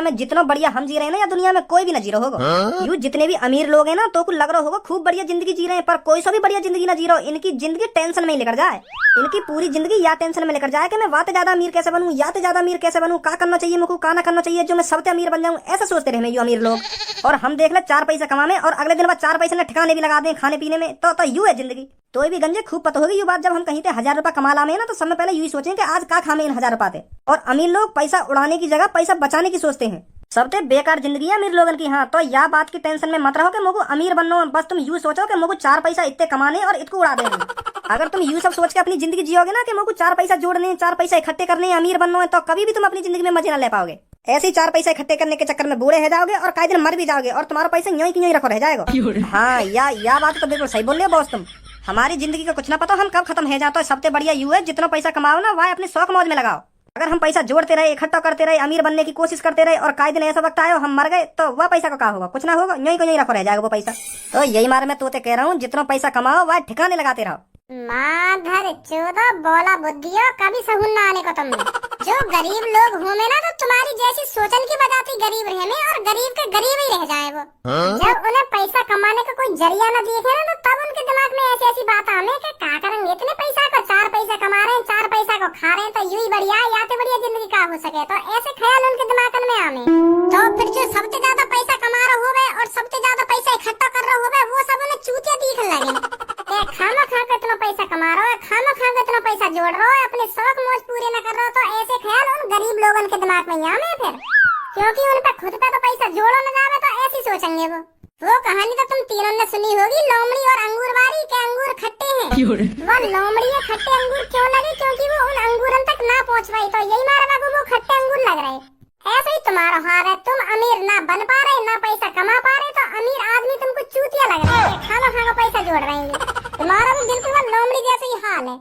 में जितना बढ़िया हम जी रहे हैं ना, या दुनिया में कोई भी ना जी रहा होगा। यू जितने भी अमीर लोग हैं ना, तो कुछ लग रहा होगा खूब बढ़िया जिंदगी जी रहे हैं, पर कोई सा भी बढ़िया जिंदगी ना जी रहा हो। इनकी जिंदगी टेंशन में ही लेकर जाए, इनकी पूरी जिंदगी या टेंशन में लेकर जाए कि मैं वाते ज्यादा अमीर कैसे बनूं, या ज्यादा अमीर कैसे बनूं, क्या करना चाहिए मुझको, क्या ना करना चाहिए जो मैं सबसे अमीर बन जाऊं। ऐसा सोचते रहे यू अमीर लोग। और हम देख ले 4 पैसे कमाने और अगले दिन बाद 4 पैसे ने ठिकाने भी लगा दें खाने पीने में, तो यू है जिंदगी। तो भी गंजे खूब पता होगी ये बात, जब हम कहीं पे 1000 रुपया कमा लामे ना, तो सब में पहले यही सोचें कि आज का खामे इन 1000 रुपये। और अमीर लोग पैसा उड़ाने की जगह पैसा बचाने की सोचते हैं। सबसे बेकार जिंदगी है अमीर लोगन की। हाँ, तो या बात की टेंशन में मत रहो कि मुझको अमीर बनना, बस तुम यूं सोचो कि मुझको 4 पैसा इतने कमाने और इसको उड़ा देने। अगर तुम यूं सब सोच के अपनी जिंदगी जियोगे ना कि मुझको 4 पैसा जोड़ने, 4 पैसा इकट्ठे करने, अमीर बनना है, तो कभी भी तुम अपनी जिंदगी में मजे न ले पाओगे। ऐसे ही 4 पैसा इकट्ठे करने के चक्कर में बूढ़े हो जाओगे और कई दिन मर भी जाओगे और तुम्हारा पैसा यूं की यूं रखो रह जाएगा। हाँ, या बात तो बिल्कुल सही बोल रहे हो बॉस तुम। हमारी जिंदगी का कुछ ना पता हम कब खत्म हो जाते। सबसे बढ़िया यू है जितना पैसा कमाओ ना, वह अपने शौक मौज में लगाओ। अगर हम पैसा जोड़ते रहे, इकट्ठा करते रहे, अमीर बनने की कोशिश करते रहे और कई दिन ऐसा वक्त आयो हम मर गए, तो वह पैसा का क्या होगा? कुछ ना होगा, यूं को यूं रखो रह जाएगा वो पैसा। तो यही मारे मैं तोते कह रहा हूँ, जितना पैसा कमाओ वह ठिकाने लगाते रहो। माधर चौदह बोला बुद्धियों, कभी सहून ना आने को तुमने। जो गरीब लोग होंगे ना, तो तुम्हारी जैसी सोचन की वजह से गरीब रहे में, और गरीब के गरीब ही रह जाए वो। जब उन्हें पैसा कमाने का कोई जरिया न दिखे ना, तो तब उनके दिमाग में ऐसी ऐसी बात आने कि क्या करेंगे इतने पैसा को, 4 पैसा कमा रहे हैं, 4 पैसा को खा रहे हैं, तो यूं ही बढ़िया या तो बढ़िया जिंदगी का हो सके। तो ऐसे ख्याल उनके दिमाग में आने। तो फिर जो सबसे ज्यादा पैसा कमा रहा होवे और सबसे ज्यादा पैसा इकट्ठा कर रहा होवे, वो सब उन्हें चूतिया दिखने लगे। खामा खा के इतना पैसा कमा रहा है, खामा खा के इतना पैसा जोड़ रहा है, अपने शौक मौज पूरे न कर रहा, तो ऐसे ख्याल उन गरीब लोगों के दिमाग में आने फिर। क्योंकि उन पे खुद पे तो पैसा जोड़ो न जावे, तो ऐसी सोचेंगे वो कहानी तो तुम तीनों ने सुनी होगी, लोमड़ी और अंगूर वाली के अंगूर खट्टे हैं। वो लोमड़ी है खट्टे अंगूर क्यों लगे? क्योंकि वो उन अंगूरन तक ना पहुंच पाई, तो यही मारा बाबू वो खट्टे अंगूर लग रहे। ऐसे ही तुम्हारा हाल है, तुम अमीर ना बन पा रहे, ना पैसा कमा पा रहे, तो अमीर आदमी तुमको चूतिया लग रहे हैं, खाना खा पैसा जोड़ रहे हैं। तुम्हारा भी बिल्कुल लोमड़ी जैसे ही हाल है।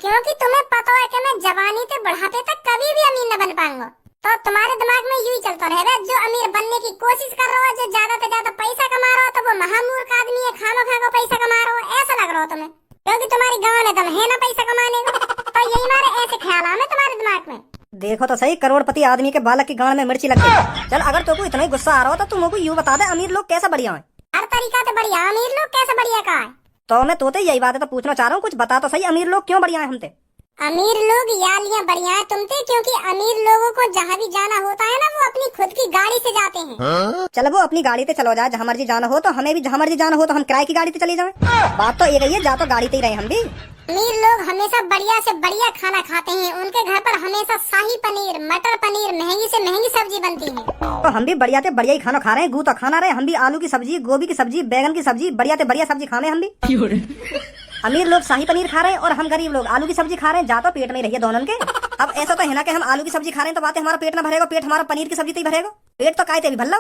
क्योंकि तुम्हें पता है कि मैं जवानी से बढ़ाते तक कभी भी अमीर न बन पाऊंगा, तो तुम्हारे दिमाग में यूं चलता रहेगा। जो अमीर बनने की कोशिश कर रहा है, जो ज्यादा से ज्यादा पैसा कमा रहा है, तो वो महामूर्ख आदमी है, खाना खा पैसा कमा रहा है, ऐसा लग रहा हो तुम्हें। क्योंकि तुम्हारी गांव में दम है ना पैसा कमाने का, तो यही मारे ऐसे ख्याल आए तुम्हारे दिमाग में। देखो तो सही, करोड़पति आदमी के बालक की गांड में मिर्ची लग गई। चल, अगर तुमको इतना ही गुस्सा आ रहा हो तो तुम मुझको यूं बता दे, अमीर लोग कैसा बढ़िया है? हर तरीका से बढ़िया अमीर लोग कैसे बढ़िया का है? तो मैं तोते यही बात है तो पूछना चाह रहा हूँ, कुछ बता तो सही, अमीर लोग क्यों बढ़िया है हमसे? अमीर लोग या लिया बढ़िया है तुमसे, क्योंकि अमीर लोगों को जहाँ भी जाना होता है ना, वो अपनी खुद की गाड़ी से जाते हैं। चलो वो अपनी गाड़ी से चलो जाए, जहाँ मर्जी जाना हो, तो हमें भी जहाँ मर्जी जाना हो तो हम किराए की गाड़ी से चले जाएं। बात तो ये रही है, जा तो गाड़ी से ही रहे हम भी। अमीर लोग हमेशा बढ़िया से बढ़िया खाना खाते हैं, उनके घर पर हमेशा शाही पनीर, मटर पनीर, महंगी से महंगी सब्जी बनती है। तो हम भी बढ़िया से बढ़िया ही खाना खा रहे हैं, गू तो खाना रहे हम भी। आलू की सब्जी, गोभी की सब्जी, बैगन की सब्जी, बढ़िया से बढ़िया सब्जी खा रहे हम भी। अमीर लोग शाही पनीर खा रहे हैं और हम गरीब लोग आलू की सब्जी खा रहे हैं, जा तो पेट में रहिए दोनों के। अब ऐसा तो है ना कि हम आलू की सब्जी खा रहे हैं तो बातें हमारा पेट ना भरेगा, पेट हमारा पनीर की सब्जी तो ही भरेगा, पेट तो कायते भी भर लो।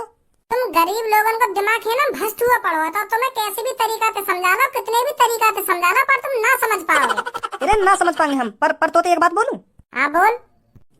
तुम गरीब लोगों का दिमाग है ना भ्रष्ट हुआ पड़ो है, तो तुम्हें कैसे भी तरीका से समझा लो, कितने भी तरीका से समझा लो, पर तुम ना समझ पाओगे। अरे ना समझ पाएंगे हम, पर तो एक बात बोलूं। हाँ बोल।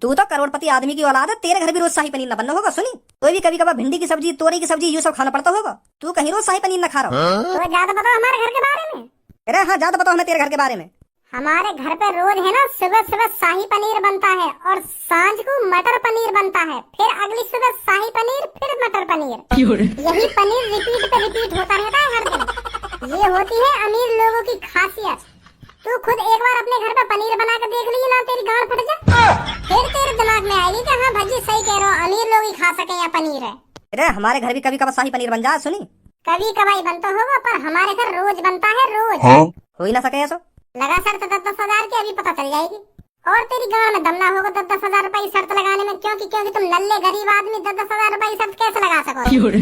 तू तो करोड़पति आदमी की औलाद है, तेरे घर भी रोज शाही पनीर न बनना होगा। सुनी, तो भी कभी कभार भिंडी की सब्जी, तोरी की सब्जी, ये सब खाना पड़ता होगा। तू कहीं रोज शाही पनीर न खा रहा हो। तो ज्यादा बताओ हमारे घर के बारे में। अरे हाँ, ज्यादा बताओ हमें तेरे घर के बारे में। हमारे घर पे रोज है ना, सुबह सुबह शाही पनीर बनता है और सांझ को मटर पनीर बनता है, फिर अगली सुबह शाही पनीर, फिर मटर पनीर। यही पनीर रिपीट पे रिपीट होता रहता है हर दिन। ये होती है अमीर लोगों की खासियत। तू खुद एक बार अपने घर पे पनीर बना के देख ली ना, तेरी गांड फट जाए, फिर तेरे दिमाग में आएगी कि हाँ भजी सही कह रहा हूँ, अमीर लोग ही खा सके या पनीर है। अरे हमारे घर भी कभी कभार शाही पनीर बन जाए। सुनी, कभी कभाई बनता होगा, पर हमारे घर रोज बनता है, रोज। हो ही ना सके ऐसा। लगा शर्त 10-10 हजार की, अभी पता चल जाएगी। और तेरी गांव में दम ना होगा 10-10 हजार रुपए शर्त लगाने में, क्योंकि तुम नल्ले गरीब आदमी 10-10 हजार रुपए शर्त कैसे लगा सकोगे?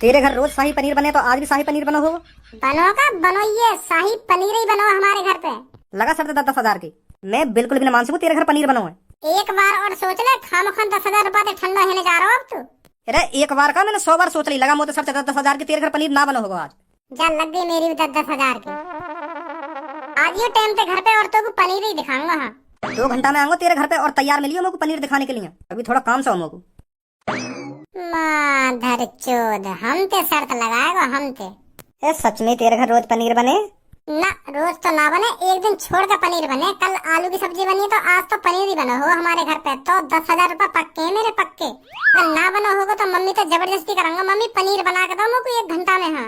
तेरे घर रोज शाही पनीर बने तो आज भी शाही पनीर बना होगा। बनो का बनो, ये शाही पनीर ही बनो हमारे घर पे। लगा शर्त 10-10 हजार की, मैं बिल्कुल भी न मान सकूं तेरे घर पनीर बनो है। एक बार और सोच ले, खामखान 10 हजार रुपए ठंडा होने जा रहा हो अब तू। अरे एक बार का मैंने 100 बार सोच ली, लगा मुझे शर्त 10-10 हजार की, तेरे घर पनीर ना बना होगा आज। जा लग गई मेरी भी 10-10 हजार की। आज ये टाइम पे घर पे औरतों को पनीर ही दिखाऊंगा। हाँ 2 घंटा में आऊंगा तेरे घर पे और तैयार मिलियो मेरे को पनीर दिखाने के लिए। अभी थोड़ा काम सा हो मेरे को। माधर चोद, हम ते शर्त लगाएगा हम ते। ए सच में तेरे घर रोज पनीर बने? ना रोज तो ना बने, एक दिन छोड़ कर पनीर बने। कल आलू की सब्जी बनी तो आज तो पनीर ही बना हो हमारे घर पे। तो 10,000 रुपए पक्के है मेरे, पक्के। अगर ना बना होगा तो मम्मी तो जबरदस्ती करूंगा, मम्मी पनीर बना के दो मुझको 1 घंटा में। हाँ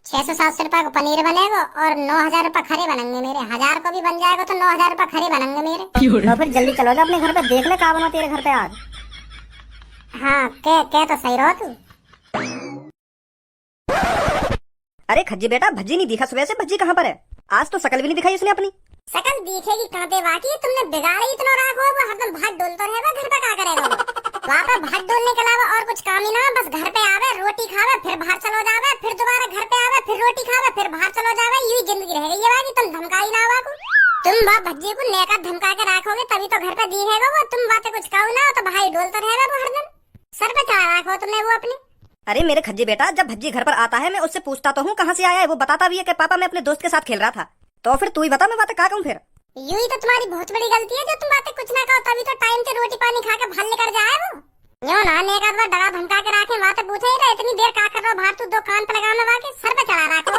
600-700 रुपए का पनीर बनेगा और 9,000 रुपए खरे बनेंगे मेरे। 1,000 को भी बन जाएगा तो 9,000 रुपए खरे बनेंगे मेरे। तो फिर जल्दी चलो जा अपने घर पे, देख ले का बना तेरे घर पे आज। हाँ कह तो सही रहो तू। अरे खज्जी बेटा, भज्जी नहीं दिखा सुबह से, भज्जी कहाँ पर है? आज तो शकल भी नहीं दिखाई उसने अपनी। शकल दिखेगी कांटे बाकी, तुमने बिगाड़ी इतना राखो, वो हरदम भाग डोलता रहेगा। घर पे क्या करेगा वो? वहाँ पे भाग डोलने के अलावा और कुछ काम ही ना, बस घर पे आवे, रोटी खावे, फिर बाहर चलो जावे, फिर दोबारा घर पे आवे, फिर रोटी खावे, फिर बाहर चलो जावे। यूं जिंदगी रह गई है बाकी। तुम धमकाई ना हुआ को, तुम वहाँ भज्जी को नेका धमका के रखोगे तभी तो घर पे दिखेगा वो। तुम बातें कुछ कहो ना तो भाई डोलता रहेगा वो हरदम। सर पे चढ़ा रखो तुमने वो अपनी। अरे मेरे खज्जी बेटा, जब भज्जी घर पर आता है मैं उससे पूछता तो हूँ कहाँ से आया है। वो बताता भी है कि पापा मैं अपने दोस्त के साथ खेल रहा था। तो फिर तू ही बता, मैं बातें कहाँ कहूँ फिर? यूं ही तो तुम्हारी बहुत बड़ी गलती है जो तुम बातें कुछ ना कहो तभी तो टाइम से रोटी पानी खा के भाल लेकर जाए वो। यूं ना एक आध बार डरा धमका के रखे, बातें पूछे ही रहे इतनी देर क्या कर रहे हो बाहर? तू दो कान पे लगाना वाके सर पे चढ़ा रखो।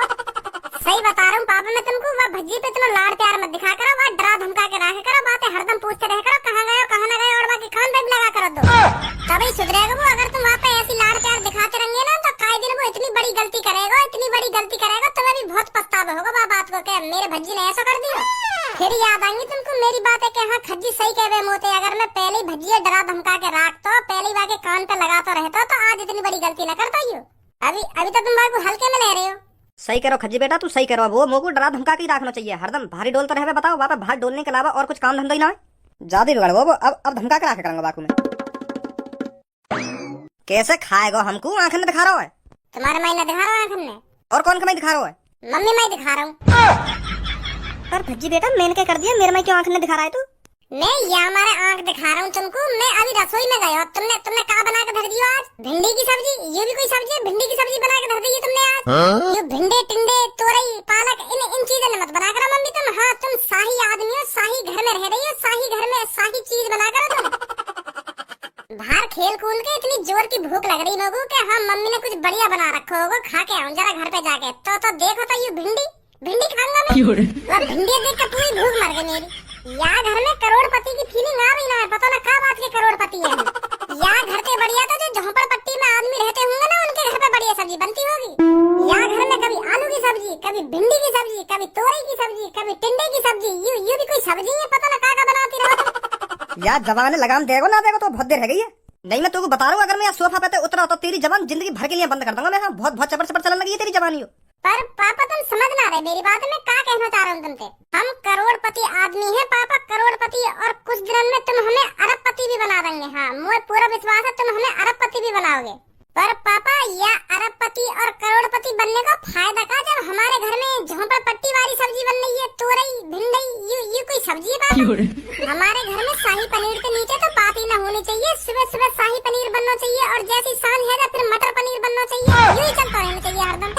सही बता रहा हूँ पापा मैं तुमको, वह भज्जी पे इतना लाड़ प्यार मत दिखा करो, वह डरा धमका के रखे करो, बातें हरदम पूछते रहे करो कहाँ गए कहाँ न गए, और बाकी कान पे भी लगा कर दो तभी सुधरेगा वो। अगर तुम वहाँ पे ऐसी लाड़ प्यार दिखाते रहेंगे ना तो काई दिन वो इतनी बड़ी गलती करेगा, इतनी बड़ी गलती करेगा, तुम्हें भी बहुत पछतावा होगा वह बात को, मेरे भज्जी ने ऐसा कर दिया। फिर याद आएंगी तुमको मेरी बातें कि हाँ खज्जी सही कह रहे मोते। अगर मैं पहले ही भज्जी डरा धमका के रखता, पहली बार के कान पे लगाता रहता तो आज इतनी बड़ी गलती न करता ही। अभी तो तुम बात को हल्के में ले रहे हो। सही करो खज्जी बेटा, तू सही करो। वो मोको डरा धमका के ही रखना चाहिए, हरदम भारी डोलता रहे। बताओ वहाँ पे भार डोलने के अलावा और कुछ काम धंधा ही ना है। ज्यादा बिगड़ वो अब धमका के रखे करूंगा बाकू में। कैसे खाएगा हमको? आंखन में दिखा रहा है तुम्हारे माई ने दिखा रहा है आंखन में। और कौन का मैं दिखा रहा है? मम्मी मैं दिखा रहा हूँ। पर भज्जी बेटा मैंने क्या कर दिया? मेरे माई क्यों आंखन में दिखा रहा है तू? मैं ये हमारे आंख दिखा रहा हूँ तुमको। मैं अभी रसोई में गया, तुमने क्या बना के धर दिया आज? भिंडी की सब्जी। ये भी कोई सब्जी है? भिंडी की सब्जी बना के धर दी है तुमने आज। ये भिंडे टिंडे तोरई पालक इन चीजों ने मत बना कर मम्मी तुम। हाँ तुम शाही आदमी हो, शाही घर में रह रही हो, शाही घर में शाही चीज बना कर तुम। बाहर खेल कूद के इतनी जोर की भूख लग रही लोगों के, हाँ मम्मी ने कुछ बढ़िया बना रखा होगा, खा के आऊं जरा घर पे जाके। तो देखो तो ये भिंडी खाऊंगा मैं। भिंडी देख के पूरी भूख मर गई मेरी। यहाँ घर में करोड़पति की फीलिंग आ रही ना है, पता ना क्या बात के करोड़पति है। यहाँ घर के बढ़िया तो जो झोपड़पट्टी में आदमी रहते होंगे ना उनके घर पे बढ़िया सब्जी बनती होगी। यहाँ घर में कभी आलू की सब्जी, कभी भिंडी की सब्जी, कभी तोरई की सब्जी, कभी टिंडे की सब्जी। ये भी कोई सब्जी है? पता ना क्या बनाती रहो। यार जबान लगाम देगो ना देगो तो बहुत देर रह गई है। नहीं मैं तुमको बता रहा हूँ, अगर मैं यहाँ सोफा पे उतरा तो तेरी जबान जिंदगी भर के लिए बंद कर दूंगा मैं। हाँ बहुत चपर चपर चलने लगी है तेरी जबानी। पर पापा तुम समझ ना रहे मेरी बात। मैं क्या कहना चाह रहा हूँ तुमसे? हम करोड़पति आदमी हैं पापा, करोड़पति, और कुछ दिनों में तुम हमें अरबपति भी बना देंगे। हाँ मुझे पूरा विश्वास है तुम हमें अरबपति भी बनाओगे। पर पापा यह अरबपति और करोड़पति बनने का फायदा क्या जब हमारे घर में झोंपड़पट्टी वाली सब्जी बन रही है, तोरई भिंडी। ये कोई सब्जी है पापा? हमारे घर में शाही पनीर के नीचे तो बात ही न होनी चाहिए। सुबह सुबह शाही पनीर बनना चाहिए और जैसी शान है फिर मटर पनीर बनना चाहिए। यूं ही चलता रहना चाहिए हरदम।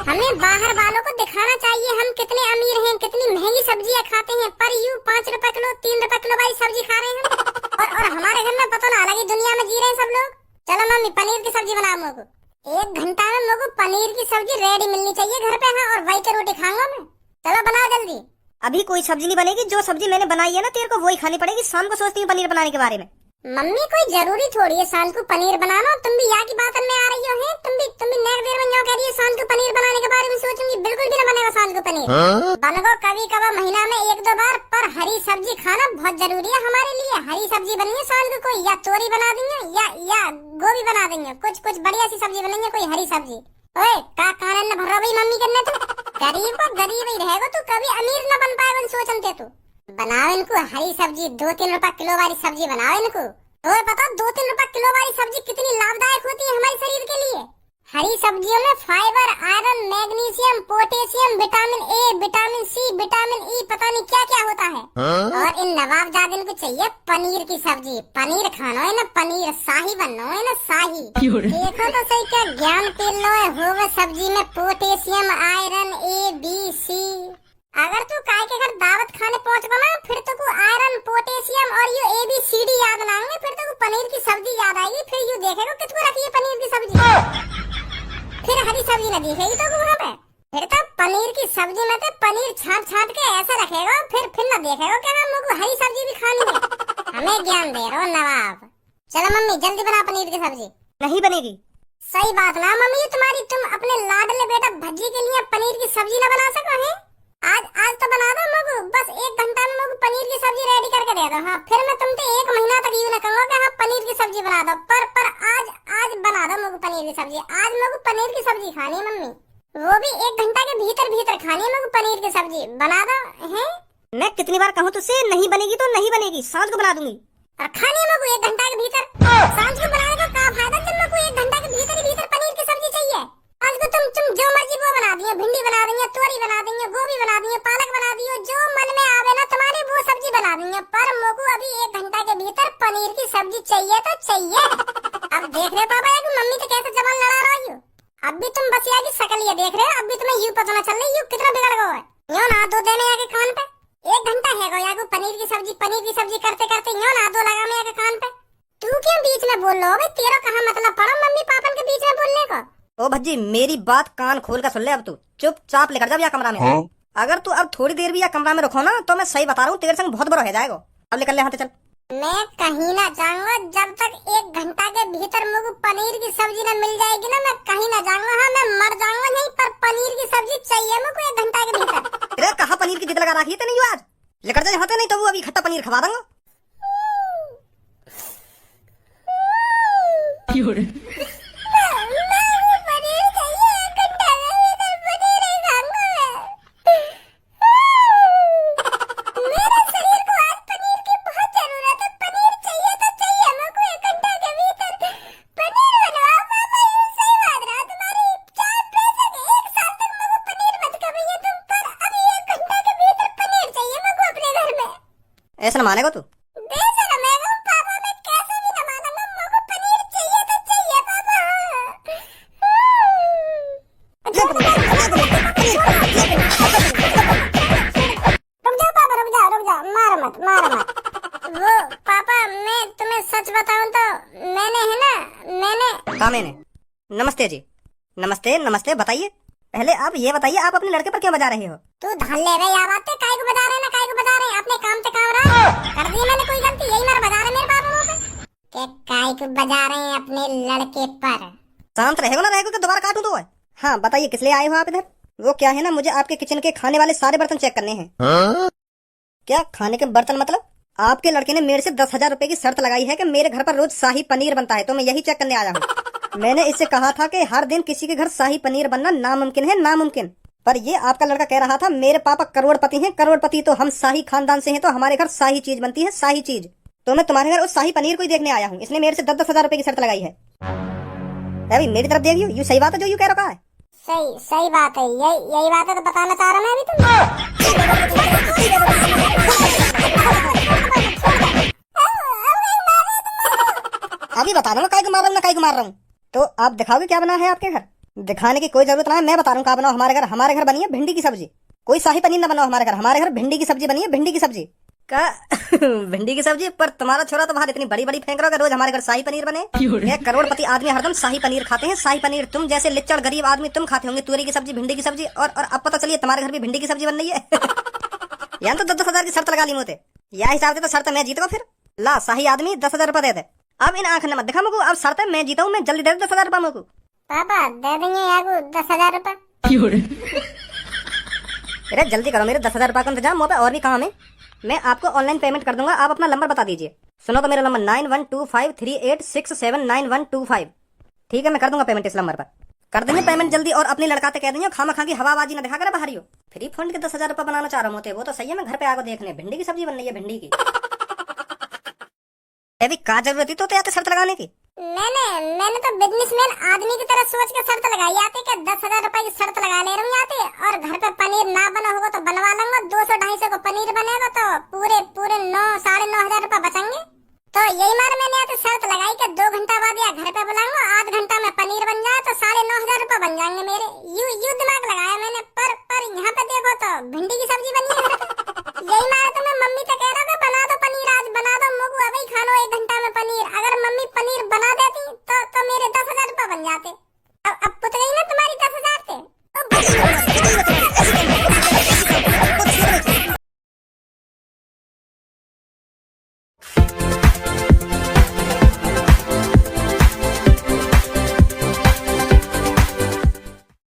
हमें बाहर वालों को दिखाना चाहिए हम कितने अमीर हैं, कितनी महंगी सब्जियां खाते हैं, पर यूं 5 रुपए किलो 3 रुपए किलो वाली सब्जी खा रहे हैं। और हमारे घर में पता ना अलग ही दुनिया में जी रहे हैं सब लोग। चलो मम्मी पनीर की सब्जी बनाओ मुझको। 1 घंटा में मुझको पनीर की सब्जी रेडी मिलनी चाहिए घर पे। हाँ और वही के रोटी खाऊंगा मैं। चलो बनाओ जल्दी। अभी कोई सब्जी नहीं बनेगी, जो सब्जी मैंने बनाई है ना तेरे को वही खानी पड़ेगी। शाम को सोचती हूँ पनीर बनाने के बारे में। मम्मी कोई जरूरी थोड़ी है शाम को पनीर बनाना। तुम भी यहाँ की बात में आ रही हो हैं। तुम भी नेक देर में कह रही हो शाम को पनीर बनाने के बारे में सोचूंगी। बिल्कुल भी ना बनेगा शाम को पनीर। बनेगा कभी कभी महीना में 1-2 बार, पर हरी सब्जी खाना बहुत जरूरी है हमारे लिए। हरी सब्जी बनी है शाम को, कोई या तोरी बना देंगे या गोभी बना देंगे, कुछ बढ़िया सी सब्जी बनेंगे, कोई हरी सब्जी। ओए का कारण न भर रही मम्मी करने तो गरीब को गरीब ही रहेगा तू, कभी अमीर न बन पाएगा सोचते तू। बनाओ इनको हरी सब्जी, 2-3 रुपए किलो वाली सब्जी बनाओ इनको। तो पता 2-3 रुपए किलो वाली सब्जी कितनी लाभदायक होती है हमारे शरीर के लिए। हरी सब्जियों में fibre, iron, magnesium, potassium, vitamin A, vitamin C, vitamin E, पता नहीं क्या क्या होता है। और इन नवाबजादिन को चाहिए पनीर की सब्जी। पनीर खाना है ना, पनीर शाही बनना है ना, शाही। देखो तो सही क्या ज्ञान पेल लो है होगा सब्जी में पोटेशियम, आयरन, ए, बी, सी। अगर तू काय के घर दावत खाने पहुंच गो ना, फिर तो को आयरन, पोटेशियम और ये ABCD याद ना आएंगे, फिर तो को पनीर की सब्जी याद आएगी। फिर यू देखेगा कितको रखी है पनीर की सब्जी, फिर हरी सब्जी न दिखेगी तो वहाँ पे। फिर तो पनीर की सब्जी में तो को हरी सब्जी भी खानी है। हमें ज्ञान दे रहे हो नवाब। चलो मम्मी जल्दी बना पनीर की सब्जी। नहीं बनेगी। सही बात ना मम्मी तुम्हारी, तुम अपने लाडले बेटा भज्जी के लिए पनीर की सब्जी ना बना सको हैं? आज तो बना दो मगु, बस 1 घंटा में मगु पनीर की सब्जी रेडी करके दे दो। हाँ फिर मैं तुमसे 1 महीना तक यूं ना कहूंगा कि हाँ पनीर की सब्जी बना दो, पर आज बना दो मगु पनीर की सब्जी। आज मगु पनीर की सब्जी खानी है मम्मी, वो भी 1 घंटा के भीतर खानी है मगु पनीर की सब्जी। बना दो हैं? मैं कितनी बार कहूँ तुझसे नहीं बनेगी तो नहीं बनेगी, सांझ को बना दूंगी। और खानी है मगु 1 घंटा के भीतर। सांझ को बनाने का क्या फायदा जब मगु 1 घंटा के भीतर पनीर की सब्जी चाहिए। आज को तुम जो मर्जी वो बना दियो, भिंडी बना देंगे, तोरी बना देंगे, गोभी बना देंगे, पालक बना दियो, जो मन में आवे ना तुम्हारे वो सब्जी बना देंगे। पर मगु अभी 1 घंटा के भीतर पनीर की सब्जी चाहिए तो चाहिए। अब देख रहे पापा एक मम्मी तो कैसे जबान लड़ा रही हो। अब भी तुम बसिया की शकल ये देख रहे हो, अब भी तुम्हें यूं पता ना चल रही यूं कितना बिगड़ गए है। यूं ना दो देने आके कान पे 1 घंटा है गो यागो पनीर की सब्जी करते यूं ना दो लगा में आके कान पे। तू क्यों बीच में बोल रहा हो भाई, तेरा कहाँ मतलब पड़ा मम्मी पापा के बीच में बोलने को। ओ भज्जी मेरी बात कान खोल कर सुन ले, अब तू चुपचाप लेकर जा कमरा में। हाँ? अगर तू अब थोड़ी देर भी या कमरा में रखो ना तो मैं सही बता रहा हूँ तेरे संग बहुत बड़ा हो जाएगा। अब लेकर ले हाथ चल। मैं कहीं ना जाऊंगा जब तक 1 घंटा के भीतर मुझे पनीर की सब्जी न मिल जाएगी ना, मैं कहीं ना जाऊंगा। हाँ मैं मर जाऊंगा नहीं, पर पनीर की सब्जी चाहिए मुझको 1 घंटा के भीतर। अरे कहाँ पनीर की जिद लगा रखी है तेने आज, लेकर जा यहाँ, नहीं तो वो अभी खट्टा पनीर खवा दूंगा। ऐसा न मानेगा तू? मैंने नमस्ते जी, नमस्ते बताइए। पहले आप ये बताइए आप अपने लड़के पर क्यों बजा रहे हो? तू धन ले रहे यार बातें, काहे को बजा रहे ना, काहे को बजा रहे? अपने काम से काम रहा कर दी मैंने कोई गलती, यही मार बजा रहे मेरे बाप मुंह पे के काहे को बजा रहे हैं अपने लड़के पर। शांत रहेगा ना, रहेगा तो दोबारा काटूं तो है। हाँ बताइए किस लिए आए हो आप इधर? वो क्या है ना, मुझे आपके किचन के खाने वाले सारे बर्तन चेक करने हैं। क्या खाने के बर्तन मतलब? आपके लड़के ने मेरे से 10,000 रुपए की शर्त लगाई है कि मेरे घर पर रोज शाही पनीर बनता है, तो मैं यही चेक करने आया हूँ। मैंने इससे कहा था कि हर दिन किसी के घर शाही पनीर बनना नामुमकिन है, नामुमकिन। पर ये आपका लड़का कह रहा था मेरे पापा करोड़पति हैं, करोड़पति तो हम शाही खानदान से हैं, तो हमारे घर शाही चीज बनती है, शाही चीज। तो मैं तुम्हारे घर उस शाही पनीर को ही देखने आया हूँ, इसने मेरे से 10,000 रुपए की शर्त लगाई है। अभी मेरी तरफ देखियो, यू सही बात है जो यू कह रखा है? सही बात है, यही बात है तो बताना चाह रहा मैं अभी तुम। अभी बता रहा हूँ काय को मार रहा हूँ ना काय को मार रहा हूँ। तो आप दिखाओगे क्या बना है आपके घर? दिखाने की कोई जरूरत ना है, मैं बता रहा हूँ क्या बनाओ हमारे घर। हमारे घर बनी है भिंडी की सब्जी, कोई शाही पनीर ना बनाओ हमारे घर भिंडी की सब्जी बनी है, भिंडी की सब्जी का भिंडी की सब्जी। पर तुम्हारा छोरा तो बाहर इतनी बड़ी बड़ी फेंक रहा है, रोज हमारे घर शाही पनीर बने। एक करोड़पति आदमी हरदम शाही पनीर खाते हैं, शाही पनीर। तुम जैसे लिच्चड़ गरीब आदमी तुम खाते होंगे तुअरी की सब्जी, भिंडी की सब्जी, और अब पता चलिए तुम्हारे घर भी भिंडी की सब्जी बन रही है। यहाँ तो 10,000 की शर्त लगा ली मोते, या हिसाब से तो शर्त मैं जीतूंगा। फिर ला शाही आदमी 10,000 रुपए दे दे। अब इन आंख ने मत दिखा मुझको, अब शर्त है मैं जीता हूँ, मैं जल्दी दे 10,000 रुपए मुझको। पापा दे देंगे यागू 10,000 रुपए। अरे जल्दी करो, मेरे 10,000 रुपए का इंतजाम, मुँह पे और भी काम है। मैं आपको ऑनलाइन पेमेंट कर दूंगा, आप अपना नंबर बता दीजिए। सुनो तो मेरा नंबर 912538679125। ठीक है मैं कर दूंगा पेमेंट इस नंबर पर। कर देंगे पेमेंट जल्दी, और अपनी लड़काते कह देंगे खामा खा की हवाबाजी ना दिखा कर बाहरी हो। फ्री फंड के 10,000 रुपए बनाना चाह रहा हूँ, वो तो सही है। मैं घर पे आकर देखने भिंडी की सब्जी बन रही है, भिंडी की। अभी क्या जरूरत थी तो आते शर्त लगाने की? मैंने तो बिजनेसमैन आदमी की तरह सोच के शर्त लगाई आती कि 10,000 रुपए की शर्त लगा ले रही आती, और घर पे पनीर ना बना होगा तो बनवा लूंगा। 200-250 को पनीर बनेगा तो पूरे 9,500 रुपए बचेंगे। तो यही मार मैंने आते शर्त लगाई कि 2 घंटा बाद या घर पे बुलाऊंगा, आध घंटा में पनीर बन जाए तो 9,500 रुपए बन जाएंगे मेरे। यू दिमाग लगाया मैंने। पर यहाँ पे देखो तो भिंडी की सब्जी बनी है। यही मार तो मैं मम्मी